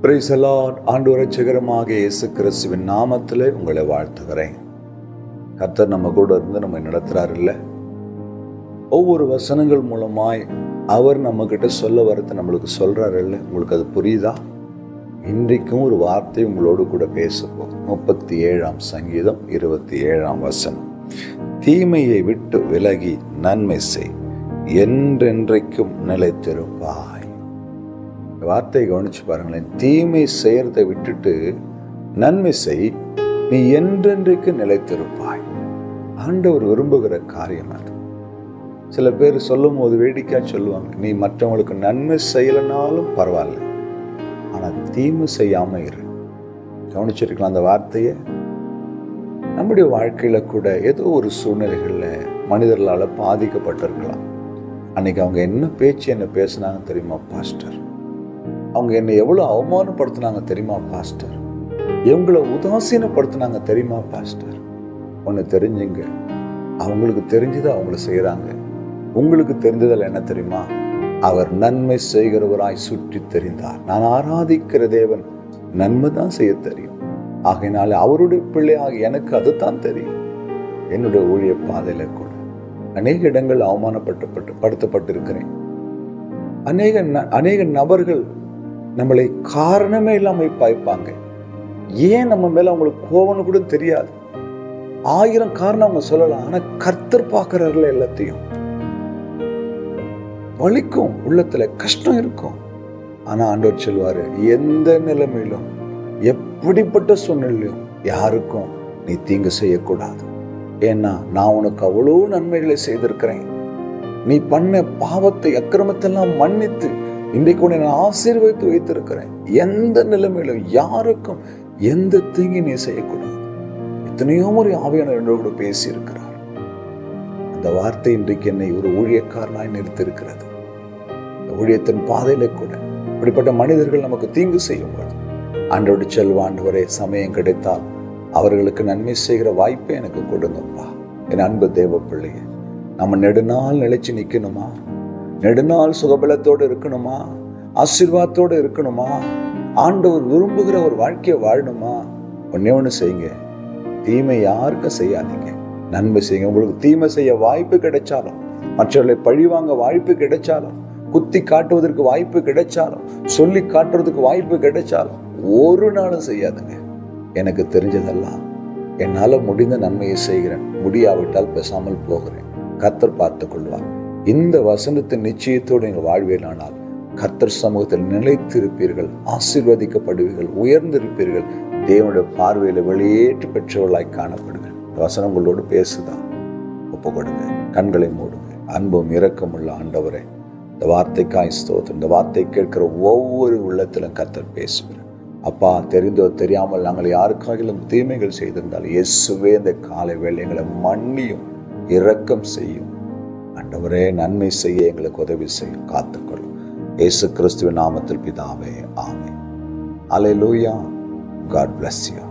Praise the Lord. ஆண்டவர் இரட்சகருமாக இயேசு கிறிஸ்துவின் நாமத்திலே உங்களை வாழ்த்துகிறேன். கர்த்தர் நம்ம கூட இருந்து நம்ம நடத்துறாரு இல்ல. ஒவ்வொரு வசனங்கள் மூலமாய் அவர் நம்ம கிட்ட சொல்ல வரது நம்மளுக்கு சொல்றாரு இல்ல. உங்களுக்கு அது புரியுதா? இன்றைக்கும் ஒரு வார்த்தை உங்களோடு கூட பேசுவோம். 37ஆம் சங்கீதம் 27ஆம் வசனம். தீமையை விட்டு விலகி நன்மை செய், என்றென்றைக்கும் நிலைத்திருப்பாய். வார்த்தையை கவனிச்சு பாருங்களேன். தீமை செய்யறதை விட்டுட்டு நன்மை செய், நீ என்றென்றைக்கு நிலைத்திருப்பாய். ஆண்டவர் விரும்புகிற காரியம் அது. சில பேர் சொல்லும் போது வேடிக்கையா சொல்லுவாங்க, நீ மற்றவங்களுக்கு நன்மை செய்யலனாலும் பரவாயில்ல, ஆனா தீமை செய்யாம இரு. கவனிச்சிருக்கலாம் அந்த வார்த்தையை. நம்முடைய வாழ்க்கையில கூட ஏதோ ஒரு சூழ்நிலைகள்ல மனிதர்களால பாதிக்கப்பட்டிருக்கலாம். அன்னைக்கு அவங்க என்ன பேச்சு என்ன பேசினாங்க தெரியுமா பாஸ்டர்? அவங்க என்னை எவ்வளவு அவமானப்படுத்தினாங்க தெரியுமா பாஸ்டர்? எங்களை உதாசீனப்படுத்தினாங்க தெரியுமா பாஸ்டர்? ஒன்று தெரிஞ்சுங்க, அவங்களுக்கு தெரிஞ்சதை அவங்கள செய்யறாங்க. உங்களுக்கு தெரிஞ்சதில் என்ன தெரியுமா? அவர் நன்மை செய்கிறவராய் சுற்றி தெரிந்தார். நான் ஆராதிக்கிற தேவன் நன்மை தான் செய்ய தெரியும். ஆகையினால அவருடைய பிள்ளையாக எனக்கு அதுதான் தெரியும். என்னுடைய ஊழிய பாதையில கூட அநேக இடங்கள் அவமானப்படுத்தப்பட்டிருக்கிறேன். அநேக நபர்கள் நம்மளை காரணமே இல்லாம பாய்ப்பாங்க. ஏன் நம்ம மேல அவங்களுக்கு கோவம்னு கூட தெரியாது. 1000 காரணம் அவங்க சொல்லலாம். ஆனா கர்த்தர் பார்க்கிறார்கள் எல்லாத்தையும். வலிக்கும், உள்ளத்துல கஷ்டம் இருக்கும். ஆனா ஆண்டவர் சொல்வாரு, எந்த நிலைமையிலும் எப்படிப்பட்ட சூழ்நிலையிலும் யாருக்கும் நீ தீங்கு செய்யக்கூடாது. ஏன்னா நான் உனக்கு அவ்வளோ நன்மைகளை செய்திருக்கிறேன். நீ பண்ண பாவத்தை அக்கிரமத்தெல்லாம் மன்னித்து இன்றைக்கு உன்னை நான் ஆசீர்வதித்து வைத்திருக்கிறேன். எந்த நிலைமையிலும் யாருக்கும் எந்த தீங்கி நீ செய்யக்கூடாது. எத்தனையோ முறை ஆவியானவர் என்னோடு பேசி இருக்கிறார். அந்த வார்த்தை இன்றைக்கு என்னை ஒரு ஊழியக்காரனாய் நிறுத்திருக்கிறது. ஊழியத்தின் பாதையில கூட இப்படிப்பட்ட மனிதர்கள் நமக்கு தீங்கு செய்யும்போது ஆண்டோடு செல்வாண்டவரே, சமயம் கிடைத்தால் அவர்களுக்கு நன்மை செய்கிற வாய்ப்பை எனக்கு கொடுங்கப்பா. என் அன்பு தேவ பிள்ளைய, நம்ம நெடுநாள் நிலைச்சு நிற்கணுமா? நெடுநாள் சுகபலத்தோடு இருக்கணுமா? ஆசீர்வாதத்தோடு இருக்கணுமா? ஆண்டவர் விரும்புகிற ஒரு வாழ்க்கையை வாழணுமா? ஒன்னே ஒன்று செய்யுங்க, தீமை யாருக்கும் செய்யாதீங்க, நன்மை செய்யுங்க. உங்களுக்கு தீமை செய்ய வாய்ப்பு கிடைச்சாலும், மற்றவர்களை பழிவாங்க வாய்ப்பு கிடைச்சாலும், குத்தி காட்டுவதற்கு வாய்ப்பு கிடைச்சாலும், சொல்லி காட்டுறதுக்கு வாய்ப்பு கிடைச்சாலும் ஒரு நாளும் செய்யாதுங்க. எனக்கு தெரிஞ்சதெல்லாம் என்னால முடிந்த நன்மையை செய்கிறேன், முடியாவிட்டால் பேசாமல் போகிறேன். கர்த்தர் பார்த்துக் கொள்வார். இந்த வசனத்தின் நிச்சயத்தோடு நீங்கள் வாழ்வீர்களானால் கர்த்தர் சமூகத்தில் நிலைத்திருப்பீர்கள், ஆசீர்வதிக்கப்படுவீர்கள், உயர்ந்திருப்பீர்கள், தேவனுடைய பார்வையில வெளியேற்று பெற்றவர்களாய் காணப்படுவீர்கள். இந்த வசனம் உங்களோடு பேசுதான். ஒப்பு கொடுங்க, கண்களை மூடுங்க. அன்பும் இரக்கமுள்ள ஆண்டவரே, இந்த வார்த்தைக்காய் ஸ்தோத்திரம். இந்த வார்த்தை கேட்கிற ஒவ்வொரு உள்ளத்திலும் கர்த்தர் பேசுகிறார். அப்பா, தெரிந்தோ தெரியாமல் நாங்கள் யாருக்காகிலும் தீமைகள் செய்திருந்தால் இயேசுவே இந்த காலை வேளை எங்களை மன்னியும், இரக்கம் செய்யும். ஆண்டவரே, நன்மை செய்ய எங்களுக்கு உதவி செய்யும், காத்துக்கொள்ளும். இயேசு கிறிஸ்துவின் நாமத்தில் பிதாவே, ஆமென். அல்லேலூயா. God bless you.